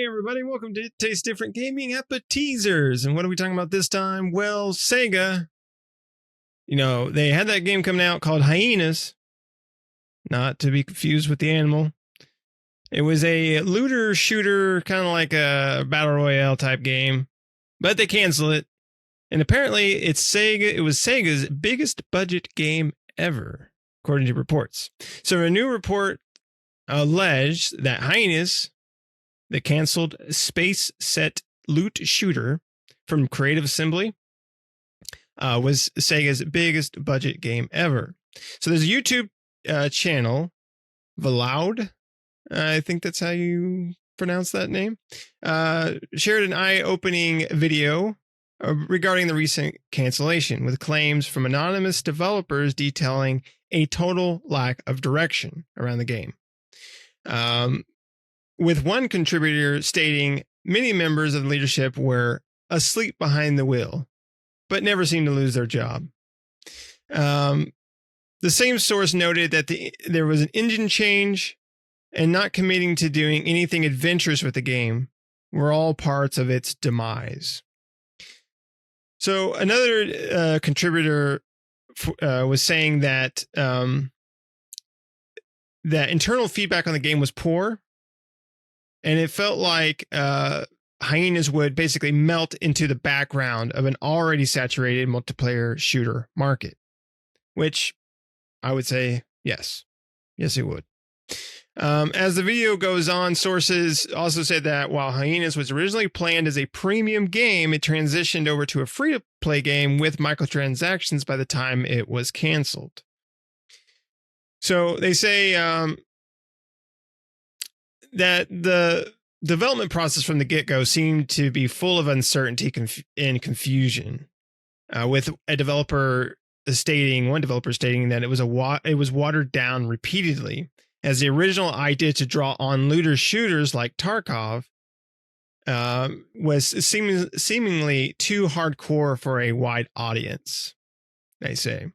everybody, welcome to Taste Different Gaming Appetizers. And what are we talking about this time? Well, Sega, they had that game coming out called Heyenas, not to be confused with the animal. It was a looter shooter, kind of like a battle royale type game, but they canceled it. And apparently it was Sega's biggest budget game ever, according to reports. So a new report alleged that Heyenas, the canceled space set loot shooter from Creative Assembly, was Sega's biggest budget game ever. So there's a YouTube channel, Valoud, I think that's how you pronounce that name, shared an eye-opening video regarding the recent cancellation with claims from anonymous developers detailing a total lack of direction around the game. With one contributor stating many members of the leadership were asleep behind the wheel, but never seemed to lose their job. The same source noted that there was an engine change and not committing to doing anything adventurous with the game were all parts of its demise. So another contributor was saying that that internal feedback on the game was poor, and it felt like Heyenas would basically melt into the background of an already saturated multiplayer shooter market, which I would say, yes, it would. As the video goes on, sources also said that while Heyenas was originally planned as a premium game, it transitioned over to a free-to-play game with microtransactions by the time it was canceled. So they say that the development process from the get-go seemed to be full of uncertainty and confusion, with one developer stating that it was watered down repeatedly, as the original idea to draw on looter shooters like Tarkov was seemingly too hardcore for a wide audience, they say.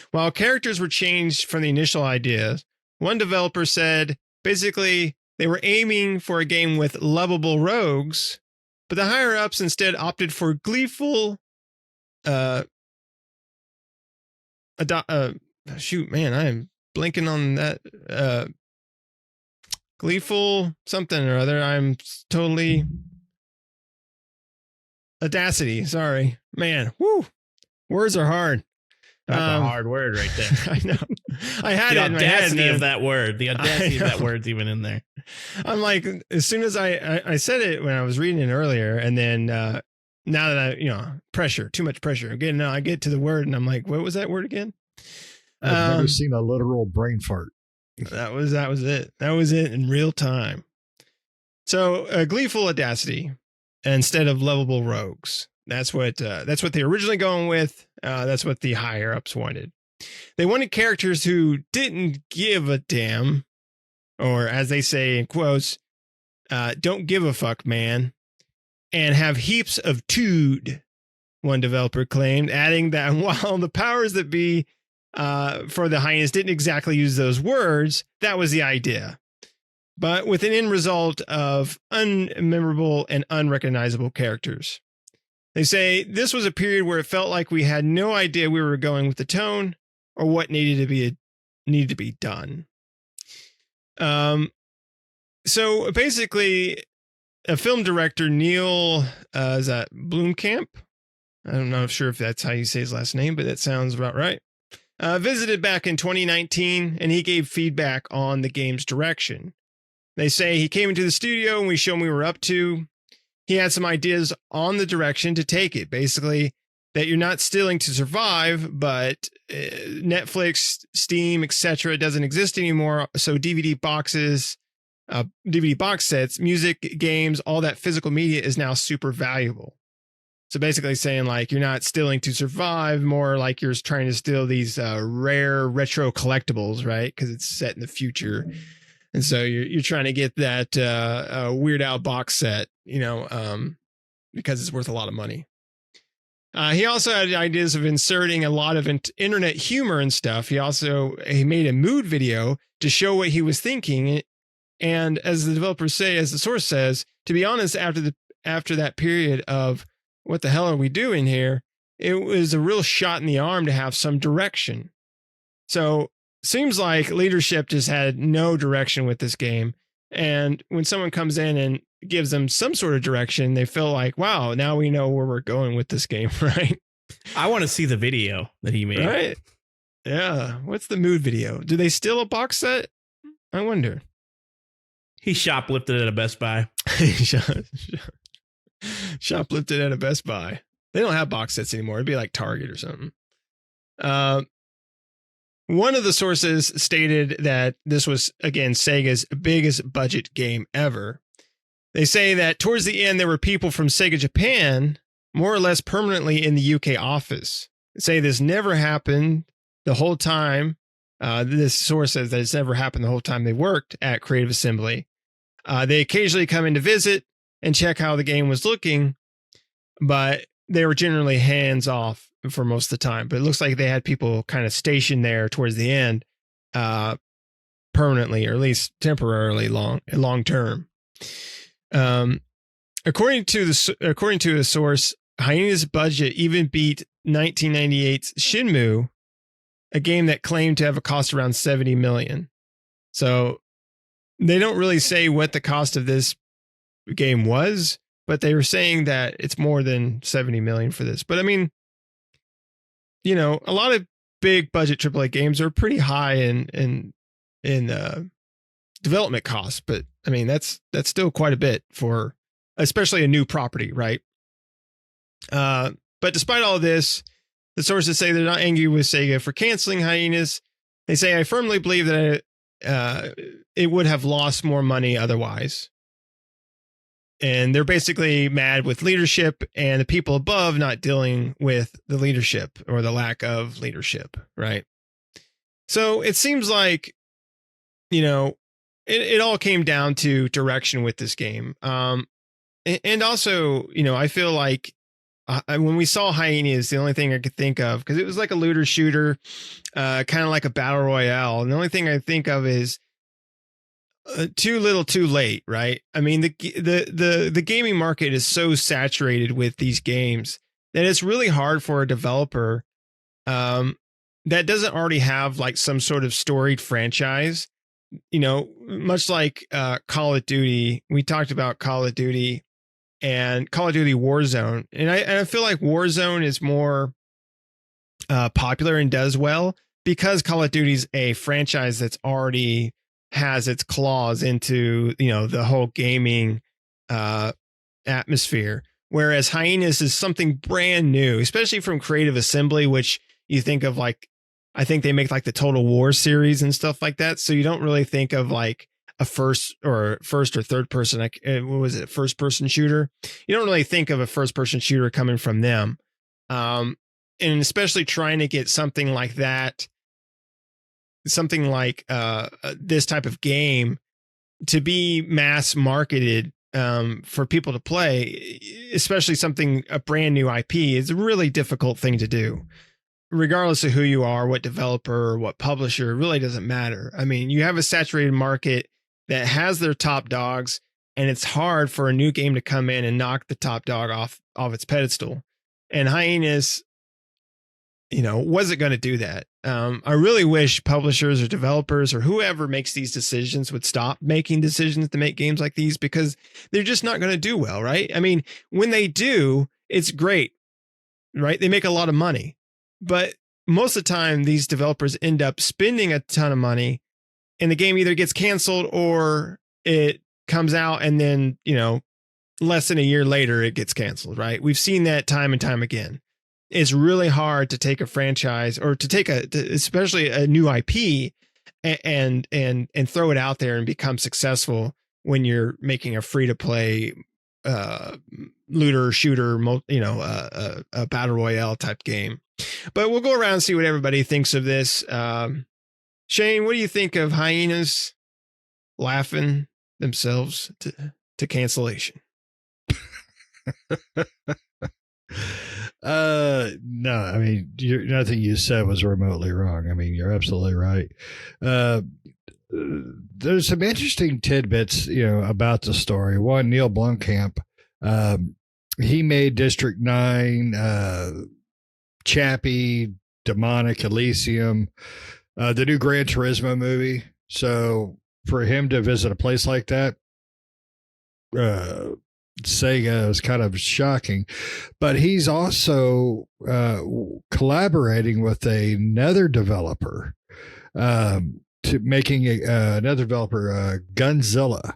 While characters were changed from the initial idea, one developer said basically they were aiming for a game with lovable rogues, but the higher-ups instead opted for gleeful shoot, man, I am blinking on that. Gleeful something or other. I'm totally Audacity. Sorry, man. Woo. Words are hard. That's a hard word right there. I know. I had the it in my head. audacity of that word. The audacity of that word's even in there. I'm like, as soon as I said it when I was reading it earlier, and then now that pressure, too much pressure. Again, now I get to the word, and I'm like, what was that word again? I've never seen a literal brain fart. That was it. That was it in real time. So gleeful audacity instead of lovable rogues. That's what they originally going with. That's what the higher ups wanted. They wanted characters who didn't give a damn, or as they say in quotes, don't give a fuck, man, and have heaps of tood, one developer claimed, adding that while the powers that be for the Heyenas didn't exactly use those words, that was the idea, but with an end result of unmemorable and unrecognizable characters. They say this was a period where it felt like we had no idea we were going with the tone or what needed to be done. So basically, a film director, Neil, is that Blomkamp? I'm not sure if that's how you say his last name, but that sounds about right. Visited back in 2019, and he gave feedback on the game's direction. They say he came into the studio and we showed him what we were up to. He had some ideas on the direction to take it. Basically, that you're not stealing to survive, but Netflix, Steam, etc. doesn't exist anymore. So DVD boxes, DVD box sets, music, games, all that physical media is now super valuable. So basically saying like you're not stealing to survive, more like you're trying to steal these rare retro collectibles, right? Because it's set in the future. And so you're trying to get that Weird Al box set, because it's worth a lot of money. He also had ideas of inserting a lot of internet humor and stuff. He made a mood video to show what he was thinking And as the developers say, as the source says, to be honest, after that period of what the hell are we doing here, it was a real shot in the arm to have some direction. So seems like leadership just had no direction with this game. And when someone comes in and gives them some sort of direction, they feel like, wow, now we know where we're going with this game, right? I want to see the video that he made. Right? Yeah. What's the mood video? Do they steal a box set? I wonder. He shoplifted at a Best Buy. Shoplifted at a Best Buy. They don't have box sets anymore. It'd be like Target or something. One of the sources stated that this was, again, Sega's biggest budget game ever. They say that towards the end, there were people from Sega Japan more or less permanently in the UK office. They say this never happened the whole time. This source says that it's never happened the whole time they worked at Creative Assembly. They occasionally come in to visit and check how the game was looking, but they were generally hands off for most of the time. But it looks like they had people kind of stationed there towards the end, permanently, or at least temporarily, long term. According to a source, Hyenas' budget even beat 1998's Shenmue, a game that claimed to have a cost around $70 million. So they don't really say what the cost of this game was, but they were saying that it's more than $70 million for this. But I mean, you know, a lot of big budget AAA games are pretty high in development costs, but I mean, that's still quite a bit for especially a new property, right? But despite all of this, the sources say they're not angry with Sega for canceling Heyenas. They say, I firmly believe that it would have lost more money otherwise. And they're basically mad with leadership and the people above not dealing with the leadership or the lack of leadership, right? So it seems like, you know, it all came down to direction with this game. And also, you know, I feel like when we saw Heyenas, the only thing I could think of, because it was like a looter shooter, kind of like a battle royale. And the only thing I think of is too little, too late, right? I mean, the gaming market is so saturated with these games that it's really hard for a developer that doesn't already have like some sort of storied franchise. You know, much like Call of Duty, we talked about Call of Duty and Call of Duty Warzone. And I feel like Warzone is more popular and does well because Call of Duty is a franchise that's already has its claws into, you know, the whole gaming atmosphere. Whereas Heyenas is something brand new, especially from Creative Assembly, which you think of like, I think they make like the Total War series and stuff like that. So you don't really think of like a first or third person, like what was it, first person shooter? You don't really think of a first person shooter coming from them. And especially trying to get something like that, something like this type of game to be mass marketed for people to play, especially a brand new IP, is a really difficult thing to do. Regardless of who you are, what developer or what publisher, it really doesn't matter. I mean, you have a saturated market that has their top dogs, and it's hard for a new game to come in and knock the top dog off its pedestal. And Heyenas, you know, wasn't going to do that. I really wish publishers or developers or whoever makes these decisions would stop making decisions to make games like these, because they're just not going to do well, right? I mean, when they do, it's great, right? They make a lot of money. But most of the time, these developers end up spending a ton of money and the game either gets canceled or it comes out and then, you know, less than a year later, it gets canceled, right? We've seen that time and time again. It's really hard to take a franchise or to take especially a new IP and throw it out there and become successful when you're making a free to play looter shooter, you know, a battle royale type game. But we'll go around and see what everybody thinks of this. Shane, what do you think of Heyenas laughing themselves to cancellation? No, I mean, nothing you said was remotely wrong. I mean, you're absolutely right. there's some interesting tidbits, about the story. One, Neil Blomkamp, he made District 9, Chappie, Demonic, Elysium, the new Gran Turismo movie. So for him to visit a place like that, Sega is kind of shocking. But he's also collaborating with another developer, to making another developer, Gunzilla,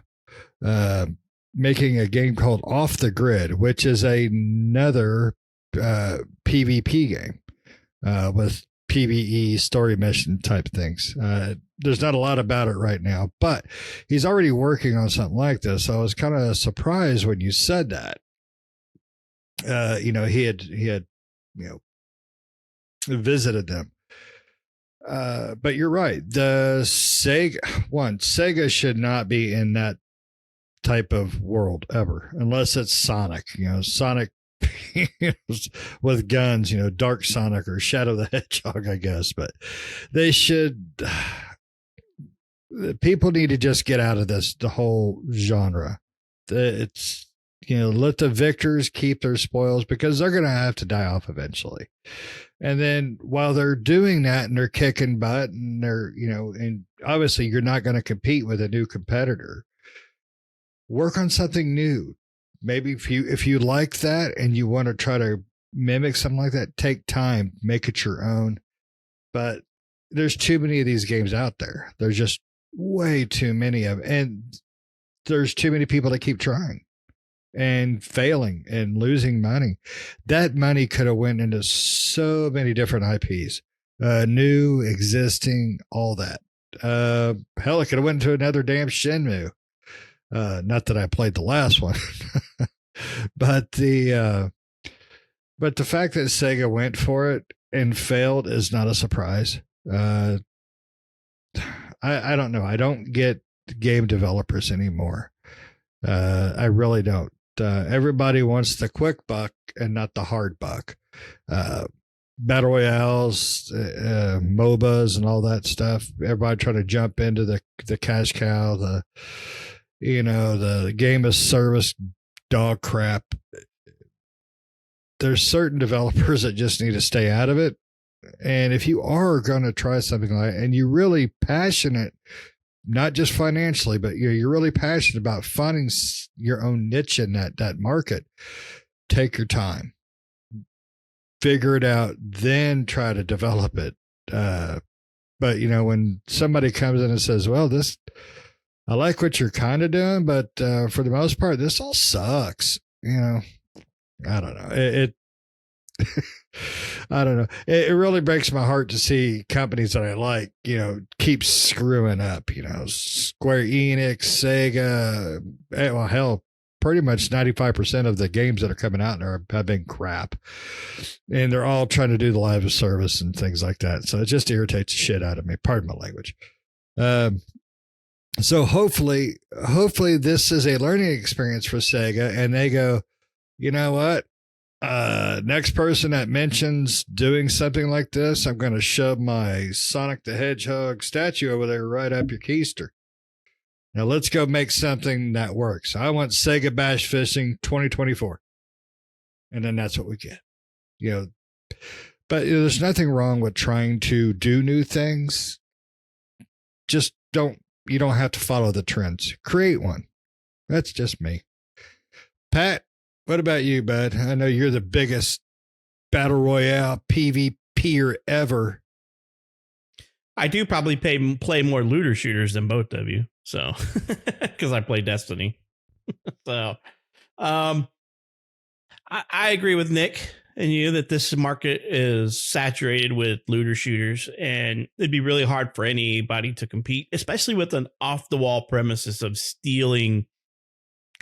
making a game called Off the Grid, which is another PvP game with PvE story mission type things. There's not a lot about it right now, but he's already working on something like this. So I was kind of surprised when you said that. He had visited them. But you're right. The Sega should not be in that type of world ever, unless it's Sonic, Sonic with guns, Dark Sonic or Shadow the Hedgehog, I guess. But they should, people need to just get out of the whole genre. It's, let the victors keep their spoils, because they're going to have to die off eventually. And then while they're doing that and they're kicking butt and they're, and obviously you're not going to compete with a new competitor, work on something new. Maybe if you like that and you want to try to mimic something like that, take time, make it your own. But there's too many of these games out there. There's just way too many of them. And there's too many people that keep trying and failing and losing money. That money could have went into so many different IPs, new, existing, all that. Hell, it could have went into another damn Shenmue. Not that I played the last one, but the fact that Sega went for it and failed is not a surprise. I don't know. I don't get game developers anymore. I really don't. Everybody wants the quick buck and not the hard buck. Battle Royales, MOBAs and all that stuff. Everybody trying to jump into the cash cow, the game of service dog crap. There's certain developers that just need to stay out of it. And if you are going to try something like it and you're really passionate, not just financially, but you're really passionate about finding your own niche in that market, take your time, figure it out, then try to develop it. But when somebody comes in and says, well, I like what you're kind of doing, but for the most part, this all sucks. I don't know. I don't know. It really breaks my heart to see companies that I like, keep screwing up, Square Enix, Sega, well, hell, pretty much 95% of the games that are coming out have been crap. And they're all trying to do the live service and things like that. So it just irritates the shit out of me. Pardon my language. So hopefully this is a learning experience for Sega, and they go, you know what? Next person that mentions doing something like this, I'm going to shove my Sonic the Hedgehog statue over there right up your keister. Now let's go make something that works. I want Sega Bash Fishing 2024. And then that's what we get. But there's nothing wrong with trying to do new things. Just you don't have to follow the trends. Create one. That's just me. Pat, what about you, bud? I know you're the biggest Battle Royale PvPer ever. I do probably play more looter shooters than both of you. So, because I play Destiny. So, I agree with Nick and you that this market is saturated with looter shooters, and it'd be really hard for anybody to compete, especially with an off the wall premises of stealing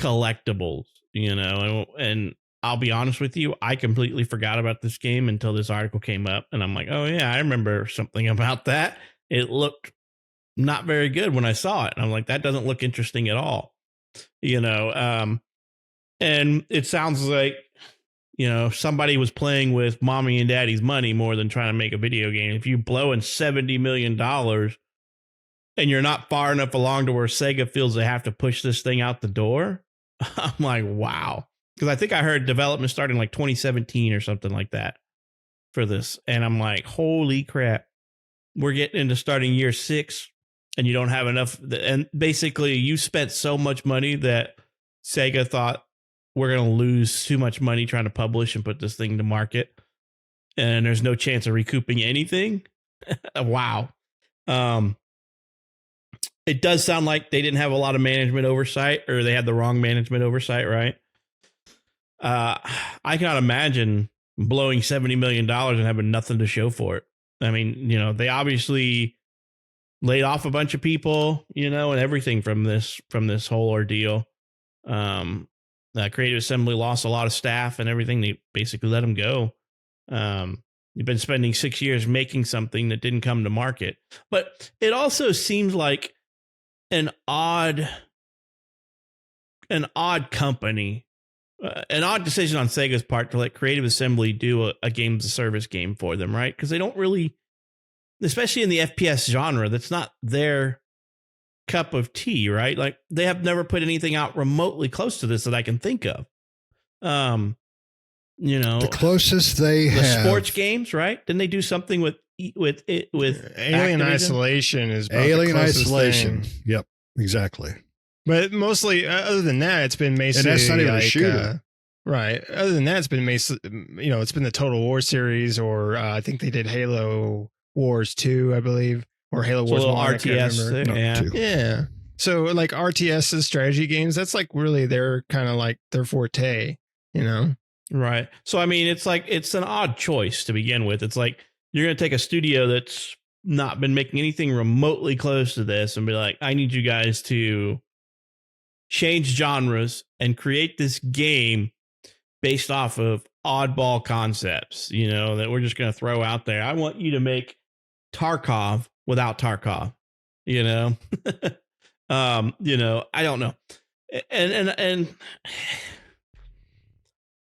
collectibles, and I'll be honest with you, I completely forgot about this game until this article came up, and I'm like, oh yeah, I remember something about that. It looked not very good when I saw it. And I'm like, that doesn't look interesting at all, and it sounds like, somebody was playing with mommy and daddy's money more than trying to make a video game. If you blow in $70 million and you're not far enough along to where Sega feels they have to push this thing out the door. I'm like, wow. Because I think I heard development starting like 2017 or something like that for this. And I'm like, holy crap. We're getting into starting year 6 and you don't have enough. And basically you spent so much money that Sega thought we're going to lose too much money trying to publish and put this thing to market. And there's no chance of recouping anything. Wow. It does sound like they didn't have a lot of management oversight, or they had the wrong management oversight, right? I cannot imagine blowing $70 million and having nothing to show for it. I mean, they obviously laid off a bunch of people, and everything from this whole ordeal. Creative Assembly lost a lot of staff and everything. They basically let them go. You've been spending 6 years making something that didn't come to market. But it also seems like an odd company, an odd decision on Sega's part to let Creative Assembly do a games of service game for them, right? Because they don't really, especially in the FPS genre, that's not their cup of tea, right? Like they have never put anything out remotely close to this that I can think of. The closest they have sports games, right? Didn't they do something with Alien Activision? Isolation is about Alien the closest Isolation. thing. Yep, exactly. But mostly, other than that, it's been basically, and that's not even like, a shooter. Right. Other than that, it's been it's been the Total War series, or I think they did Halo Wars 2, I believe, or Halo Wars 1. RTS. No, 2. Yeah. So like RTS's strategy games, that's like really their kind of like their forte, Right. So, I mean, it's like, it's an odd choice to begin with. It's like, you're going to take a studio that's not been making anything remotely close to this and be like, I need you guys to change genres and create this game based off of oddball concepts, that we're just going to throw out there. I want you to make Tarkov without Tarkov, I don't know. And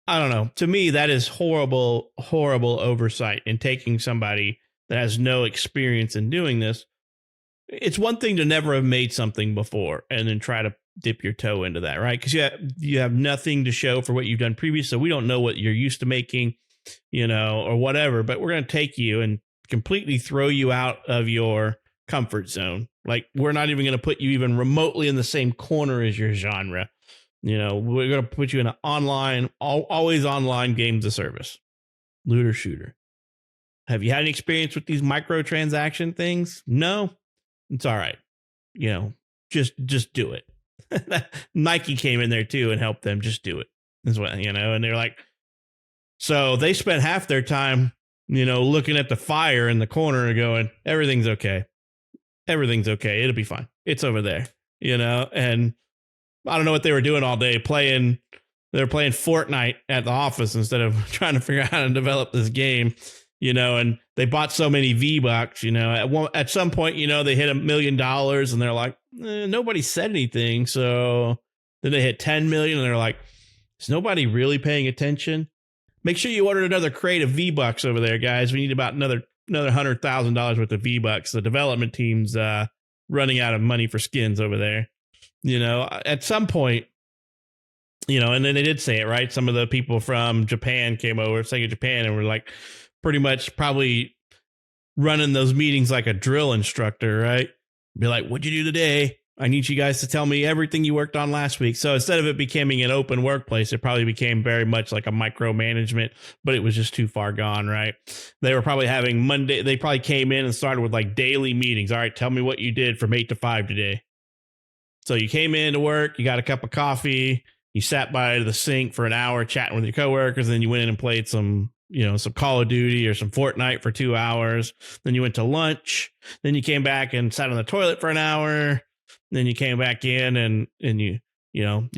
I don't know. To me, that is horrible, horrible oversight in taking somebody that has no experience in doing this. It's one thing to never have made something before and then try to dip your toe into that, right? Because you have nothing to show for what you've done previous. So we don't know what you're used to making, or whatever. But we're going to take you and completely throw you out of your comfort zone. Like, we're not even going to put you even remotely in the same corner as your genre. We're going to put you in an online, always online games of service, looter shooter. Have you had any experience with these microtransaction things? No, it's all right. Just do it. Nike came in there too and helped them just do it as well, and they're like, so they spent half their time, looking at the fire in the corner and going, everything's okay. Everything's okay. It'll be fine. It's over there, and I don't know what they were doing all day they were playing Fortnite at the office instead of trying to figure out how to develop this game, and they bought so many V-Bucks, at some point, they hit $1 million and they're like, nobody said anything. So then they hit 10 million and they're like, is nobody really paying attention? Make sure you order another crate of V-Bucks over there, guys. We need about another $100,000 worth of V-Bucks. The development team's running out of money for skins over there. At some point, and then they did say it, right? Some of the people from Japan came over, Sega Japan, and were like pretty much probably running those meetings like a drill instructor, right? Be like, what'd you do today? I need you guys to tell me everything you worked on last week. So instead of it becoming an open workplace, it probably became very much like a micromanagement, but it was just too far gone, right? They were probably having they probably came in and started with like daily meetings. All right, tell me what you did from 8 to 5 today. So you came in to work, you got a cup of coffee, you sat by the sink for an hour chatting with your coworkers, and then you went in and played some Call of Duty or some Fortnite for 2 hours. Then you went to lunch. Then you came back and sat on the toilet for an hour. Then you came back in and you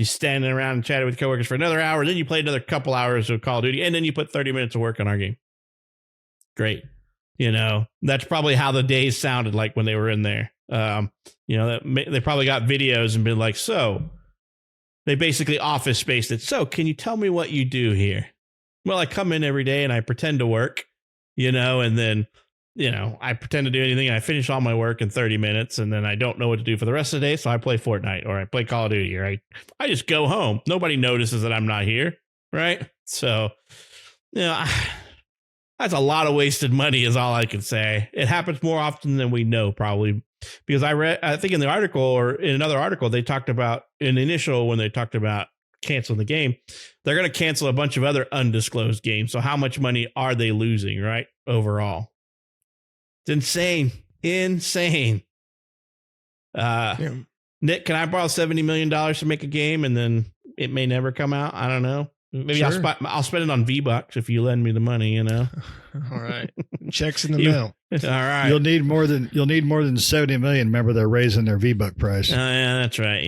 standing around and chatted with coworkers for another hour. Then you played another couple hours of Call of Duty, and then you put 30 minutes of work on our game. Great. That's probably how the days sounded like when they were in there. They probably got videos and been like, so they basically office spaced it. So can you tell me what you do here? Well, I come in every day and I pretend to work, and then I pretend to do anything. I finish all my work in 30 minutes and then I don't know what to do for the rest of the day. So I play Fortnite or I play Call of Duty, or I just go home. Nobody notices that I'm not here. Right. So, that's a lot of wasted money is all I can say. It happens more often than we know, probably, because I think in the article or in another article, they talked about when they talked about canceling the game, they're going to cancel a bunch of other undisclosed games. So how much money are they losing, right? Overall. It's insane. Nick, can I borrow $70 million to make a game and then it may never come out? I don't know. Maybe sure. I'll spend it on V-Bucks if you lend me the money, All right. Checks in the mail. All right. You'll need more than 70 million. Remember, they're raising their V-Buck price. Yeah, that's right.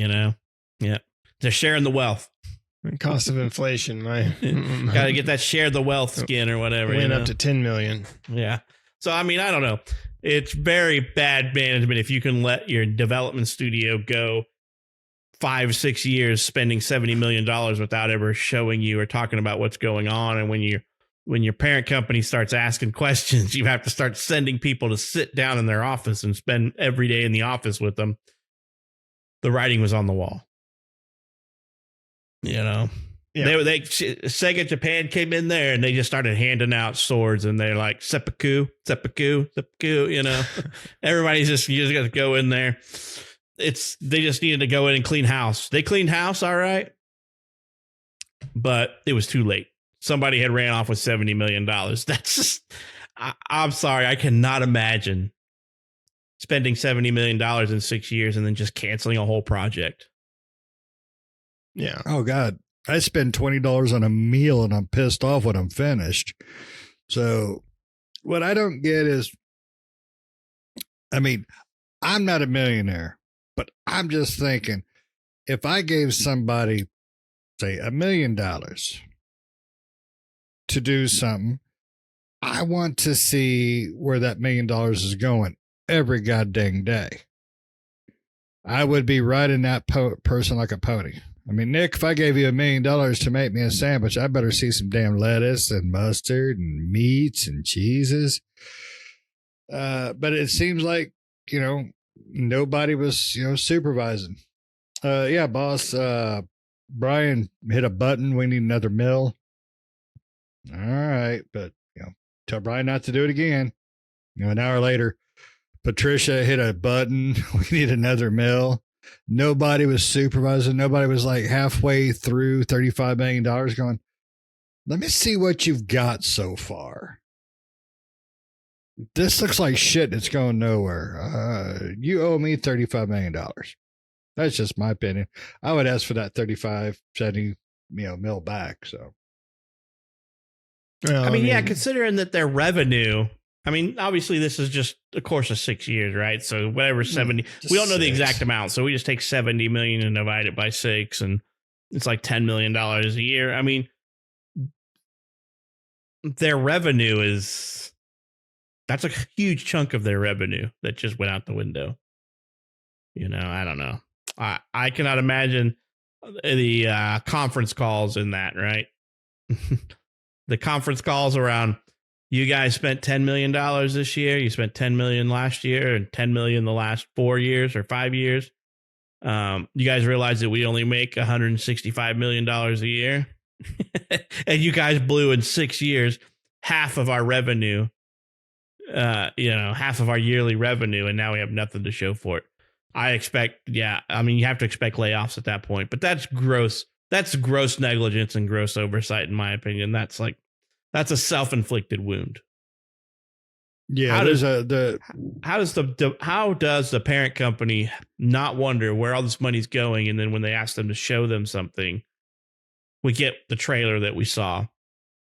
Yeah. They're sharing the wealth. Cost of inflation. Got to get that share the wealth skin or whatever. Went up to 10 million. Yeah. So, I don't know. It's very bad management if you can let your development studio go 5-6 years spending $70 million without ever showing you or talking about what's going on. And when your parent company starts asking questions, you have to start sending people to sit down in their office and spend every day in the office with them. The writing was on the wall. Yeah. Sega Japan came in there and they just started handing out swords and they're like, seppuku. Everybody's just, you just got to go in there. They just needed to go in and clean house. They cleaned house. All right. But it was too late. Somebody had ran off with $70 million. That's just, I'm sorry. I cannot imagine spending $70 million in 6 years and then just canceling a whole project. Yeah. Oh God. I spend $20 on a meal and I'm pissed off when I'm finished. So what I don't get is, I'm not a millionaire, but I'm just thinking if I gave somebody, say, $1 million to do something, I want to see where that $1 million is going every goddamn day. I would be riding that person like a pony. Nick, if I gave you $1 million to make me a sandwich, I better see some damn lettuce and mustard and meats and cheeses. But it seems like, nobody was, supervising. Yeah, boss, Brian hit a button. We need another mill. All right. But, tell Brian not to do it again. An hour later, Patricia hit a button. We need another mill. Nobody was supervising. Nobody was like halfway through $35 million going, let me see what you've got so far. This looks like shit. It's going nowhere. You owe me $35 million. That's just my opinion. I would ask for that 70 mil back. So, well, considering that their revenue, obviously this is just a course of 6 years, right? So whatever 70, we don't know the exact amount. So we just take 70 million and divide it by 6 and it's like $10 million a year. Their revenue that's a huge chunk of their revenue that just went out the window. I don't know. I cannot imagine the conference calls in that, right? The conference calls around, you guys spent $10 million this year. You spent $10 million last year and $10 million the last 4 years or 5 years. You guys realize that we only make $165 million a year. And you guys blew in 6 years half of our revenue, half of our yearly revenue. And now we have nothing to show for it. I expect, you have to expect layoffs at that point. But that's gross. That's gross negligence and gross oversight, in my opinion. That's a self-inflicted wound. Yeah. How does the parent company not wonder where all this money's going? And then when they ask them to show them something, we get the trailer that we saw.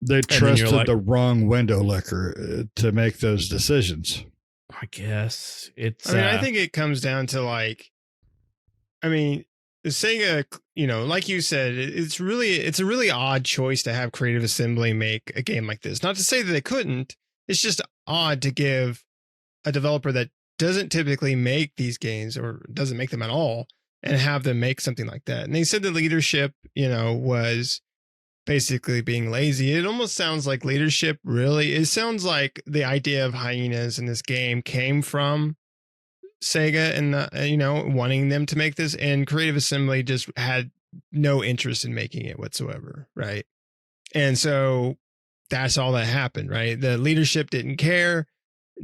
They trusted the wrong window licker to make those decisions. I guess it's. I think it comes down to Sega, like you said, it's a really odd choice to have Creative Assembly make a game like this. Not to say that they couldn't. It's just odd to give a developer that doesn't typically make these games or doesn't make them at all and have them make something like that. And they said the leadership, was basically being lazy. It almost sounds like leadership. Really, it sounds like the idea of hyenas in this game came from Sega and wanting them to make this, and Creative Assembly just had no interest in making it whatsoever, right? And so that's all that happened, right? The leadership didn't care,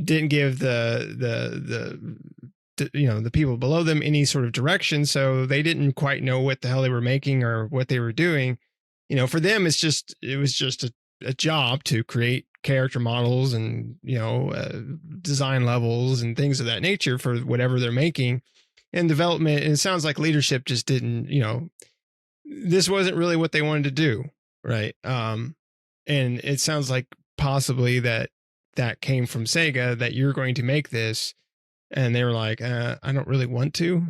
didn't give the people below them any sort of direction, so they didn't quite know what the hell they were making or what they were doing. For them, it was just a job to create character models and design levels and things of that nature for whatever they're making. And development, and it sounds like leadership just didn't, this wasn't really what they wanted to do, right? And it sounds like possibly that came from Sega, that you're going to make this, and they were like, I don't really want to.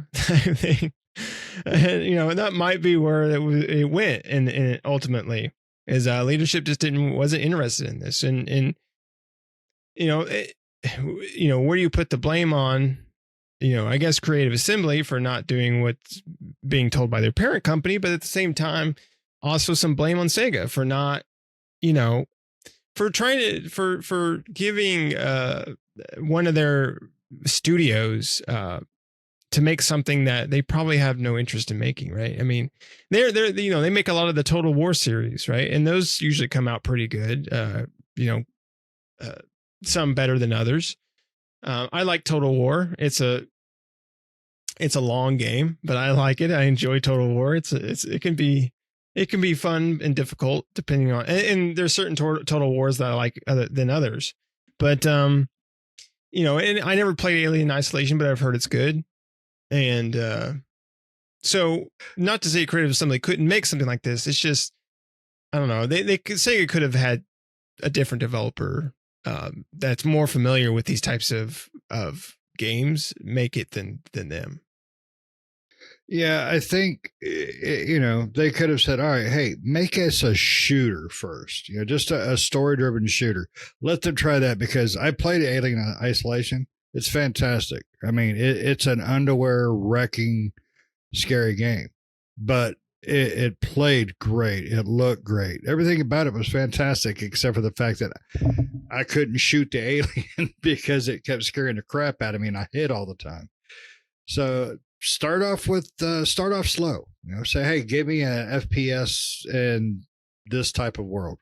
And, that might be where it went, and ultimately is leadership just wasn't interested in this, and where do you put the blame on? I guess Creative Assembly for not doing what's being told by their parent company, but at the same time, also some blame on Sega for not, for trying to for giving one of their studios to make something that they probably have no interest in making, right? I mean, they're they make a lot of the Total War series, right? And those usually come out pretty good. Some better than others. I like Total War. It's a long game, but I like it. I enjoy Total War. It can be fun and difficult depending on, and there's certain Total Wars that I like than others. But and I never played Alien Isolation, but I've heard it's good. And so not to say Creative Assembly couldn't make something like this. It's just, I don't know. They could say it could have had a different developer that's more familiar with these types of games make it than them. Yeah, I think, they could have said, all right, hey, make us a shooter first, just a story-driven shooter. Let them try that, because I played Alien Isolation. It's fantastic. I mean, it's an underwear wrecking, scary game, but it played great. It looked great. Everything about it was fantastic, except for the fact that I couldn't shoot the alien because it kept scaring the crap out of me and I hit all the time. So start off slow, say, hey, give me an FPS in this type of world.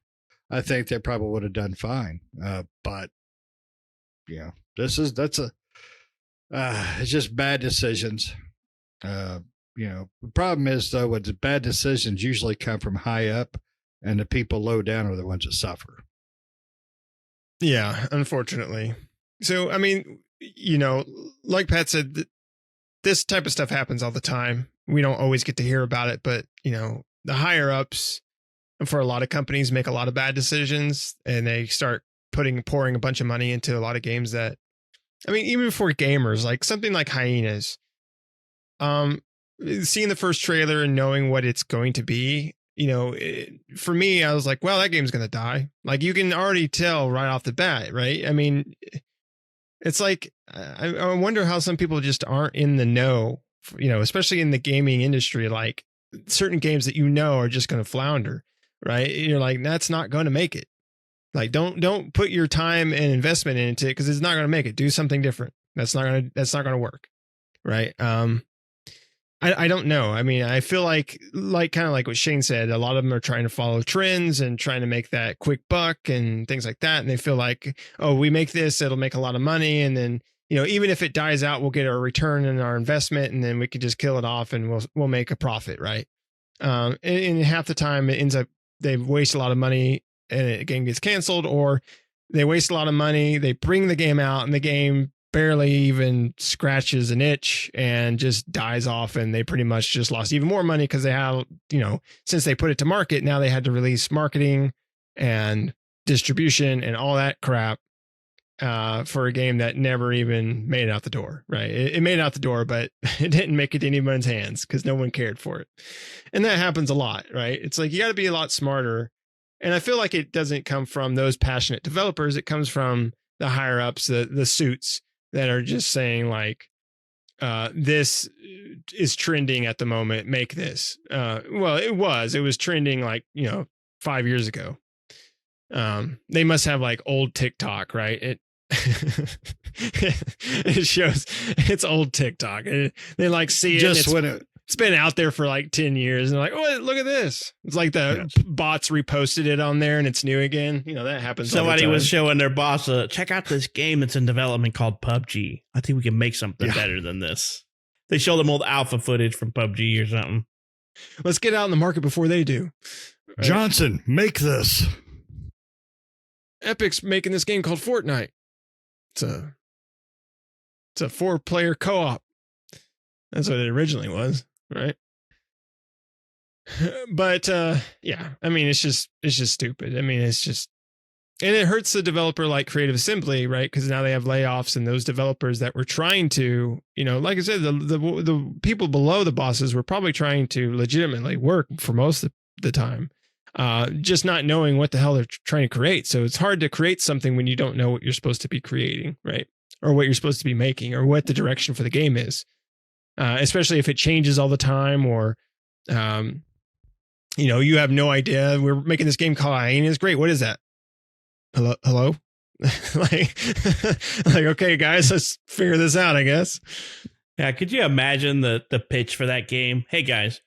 I think they probably would have done fine. But it's just bad decisions. The problem is, though, with the bad decisions usually come from high up, and the people low down are the ones that suffer. Yeah, unfortunately. So, I mean, like Pat said, this type of stuff happens all the time. We don't always get to hear about it, but, the higher ups for a lot of companies make a lot of bad decisions, and they start pouring a bunch of money into a lot of games that, I mean, even for gamers, like something like Heyenas, seeing the first trailer and knowing what it's going to be, for me, I was like, well, that game's going to die. Like, you can already tell right off the bat, right? I mean, it's like, I wonder how some people just aren't in the know, especially in the gaming industry, like certain games that are just going to flounder, right? You're like, that's not going to make it. Like, don't put your time and investment into it, because it's not going to make it. Do something different. That's not going to work. Right. I don't know. I mean, I feel like kind of like what Shane said, a lot of them are trying to follow trends and trying to make that quick buck and things like that. And they feel like, oh, we make this, it'll make a lot of money. And then, even if it dies out, we'll get a return in our investment, and then we could just kill it off and we'll make a profit. Right. And half the time it ends up, they waste a lot of money and the game gets canceled, or they waste a lot of money. They bring the game out and the game barely even scratches an itch and just dies off. And they pretty much just lost even more money, because they have, since they put it to market, now they had to release marketing and distribution and all that crap for a game that never even made it out the door. Right. It made it out the door, but it didn't make it to anyone's hands because no one cared for it. And that happens a lot. Right. It's like, you got to be a lot smarter. And I feel like it doesn't come from those passionate developers. It comes from the higher ups, the suits that are just saying like, this is trending at the moment. Make this. Well, it was trending like, 5 years ago. They must have like old TikTok, right? It shows it's old TikTok. And they like see it. Just when it's been out there for like 10 years and like, oh, look at this. It's like the bots reposted it on there and it's new again. You know, that happens. Somebody was showing their boss, check out this game that's in development called PUBG. I think we can make something better than this. They showed them old alpha footage from PUBG or something. Let's get out in the market before they do. Right? Johnson, make this. Epic's making this game called Fortnite. It's a 4-player co-op. That's what it originally was, right? But yeah, I mean, it's just stupid. I mean, it's just, and it hurts the developer like Creative Assembly, right? Because now they have layoffs, and those developers that were trying to, you know, like I said, the people below the bosses were probably trying to legitimately work for most of the time, just not knowing what the hell they're trying to create. So it's hard to create something when you don't know what you're supposed to be creating, right? Or what you're supposed to be making, or what the direction for the game is. Especially if it changes all the time, or, you know, you have no idea. We're making this game called Heyenas. Great. What is that? Hello? like, okay, guys, let's figure this out, I guess. Yeah. Could you imagine the pitch for that game? Hey guys,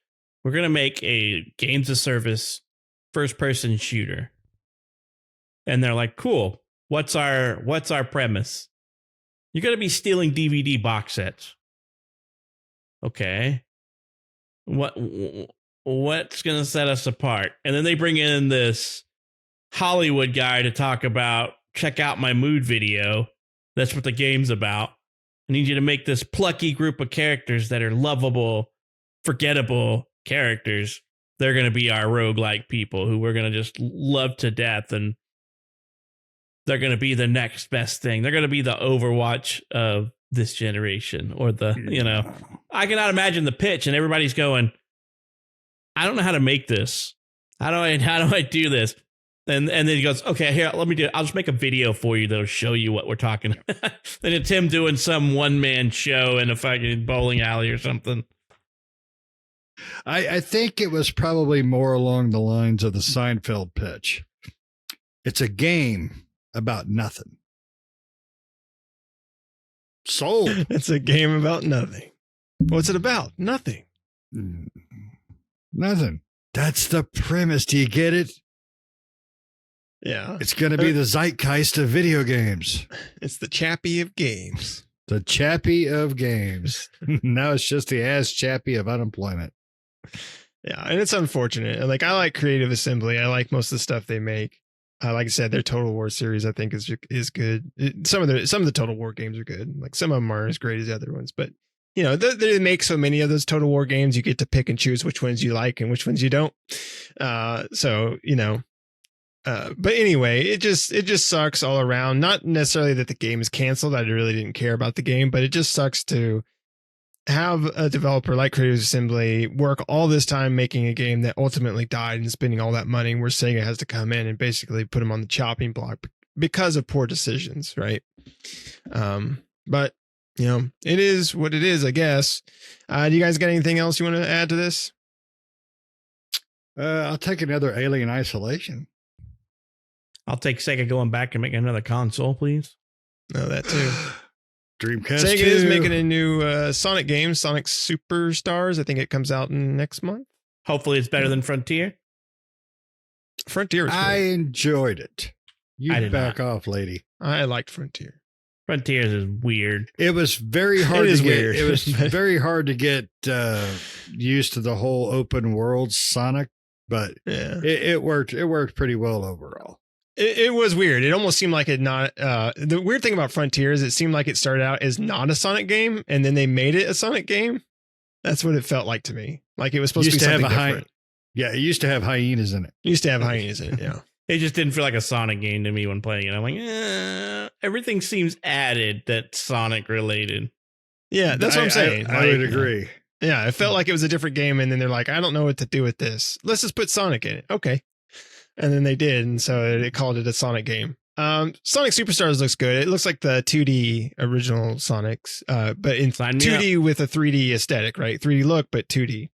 we're going to make a games of service first person shooter. And they're like, cool. What's our premise? You're going to be stealing DVD box sets. Okay. What's going to set us apart? And then they bring in this Hollywood guy to talk about, check out my mood video. That's what the game's about. I need you to make this plucky group of characters that are lovable, forgettable characters. They're going to be our roguelike people who we're going to just love to death. And they're going to be the next best thing. They're going to be the Overwatch of this generation, or you know, I cannot imagine the pitch, and everybody's going, I don't know how to make this. How do I do this? And then he goes, okay, here, let me do it. I'll just make a video for you that'll show you what we're talking about. Then it's him doing some one-man show in a fucking bowling alley or something. I think it was probably more along the lines of the Seinfeld pitch. It's a game about nothing. Sold. It's a game about nothing. What's it about? Nothing. Nothing. That's the premise. Do you get it? Yeah. It's going to be the zeitgeist of video games. It's the Chappie of games. The Chappie of games. Now it's just the ass Chappie of unemployment. Yeah, and it's unfortunate. Like, I like Creative Assembly. I like most of the stuff they make. Like I said, their Total War series I think is good. Some of the Total War games are good. Like, some of them aren't as great as the other ones, but you know, they make so many of those Total War games, you get to pick and choose which ones you like and which ones you don't. So you know, but anyway, it just sucks all around. Not necessarily that the game is canceled. I really didn't care about the game, but it just sucks to have a developer like Creative Assembly work all this time making a game that ultimately died and spending all that money, where Sega has to come in and basically put them on the chopping block because of poor decisions, right? But you know, it is what it is, I guess. Do you guys got anything else you want to add to this? I'll take another Alien Isolation. I'll take Sega going back and making another console, please. No, that too. Dreamcast. Sega is making a new Sonic game, Sonic Superstars. I think it comes out next month. Hopefully it's better than Frontier. Frontier is good. I enjoyed it. You I did back not. off, lady. I liked Frontier. Frontiers is weird. It was very hard It is to get. weird. It was very hard to get used to the whole open world Sonic, but Yeah. it worked. It worked pretty well overall. It was weird. It almost seemed like it not. The weird thing about Frontier is it seemed like it started out as not a Sonic game, and then they made it a Sonic game. That's what it felt like to me. Like it was supposed to be something different. Yeah, it used to have hyenas in it. It used to have hyenas in it. Yeah. It just didn't feel like a Sonic game to me when playing it. I'm like, everything seems added that's Sonic related. Yeah, that's what I'm saying. I would agree. Yeah, it felt like it was a different game, and then they're like, I don't know what to do with this. Let's just put Sonic in it. Okay. And then they did, and so they called it a Sonic game. Sonic Superstars looks good. It looks like the 2D original Sonics, but in 2D with a 3D aesthetic, right? 3D look, but 2D.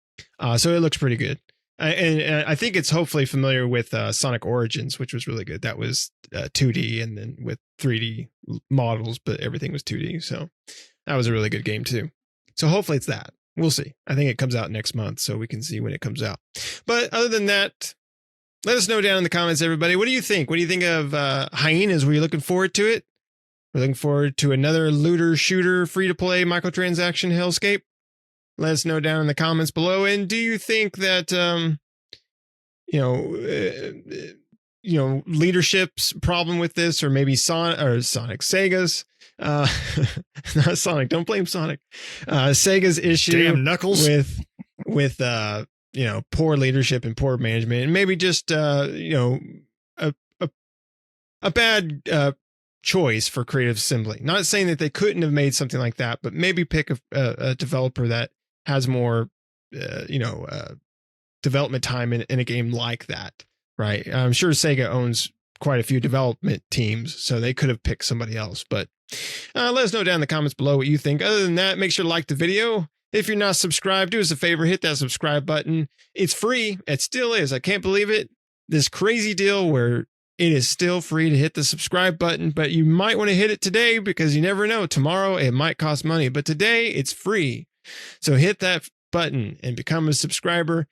So it looks pretty good. And I think it's hopefully familiar with Sonic Origins, which was really good. That was 2D and then with 3D models, but everything was 2D. So that was a really good game too. So hopefully it's that. We'll see. I think it comes out next month, so we can see when it comes out. But other than that, let us know down in the comments, everybody. What do you think? What do you think of Heyenas? Were you looking forward to it? We're looking forward to another looter shooter free-to-play microtransaction hellscape. Let us know down in the comments below. And do you think that leadership's problem with this, or maybe Sega's not Sonic, don't blame Sonic, Sega's issue Damn Knuckles with poor leadership and poor management, and maybe just a bad choice for Creative Assembly. Not saying that they couldn't have made something like that, but maybe pick a developer that has more development time in a game like that, right? I'm sure Sega owns quite a few development teams, so they could have picked somebody else. But let us know down in the comments below what you think. Other than that, make sure to like the video. If you're not subscribed, do us a favor, hit that subscribe button. It's free. It still is. I can't believe it. This crazy deal where it is still free to hit the subscribe button, but you might want to hit it today because you never know. Tomorrow it might cost money, but today it's free. So hit that button and become a subscriber.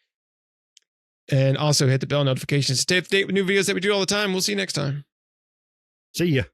And also hit the bell notifications to stay up to date with new videos that we do all the time. We'll see you next time. See ya.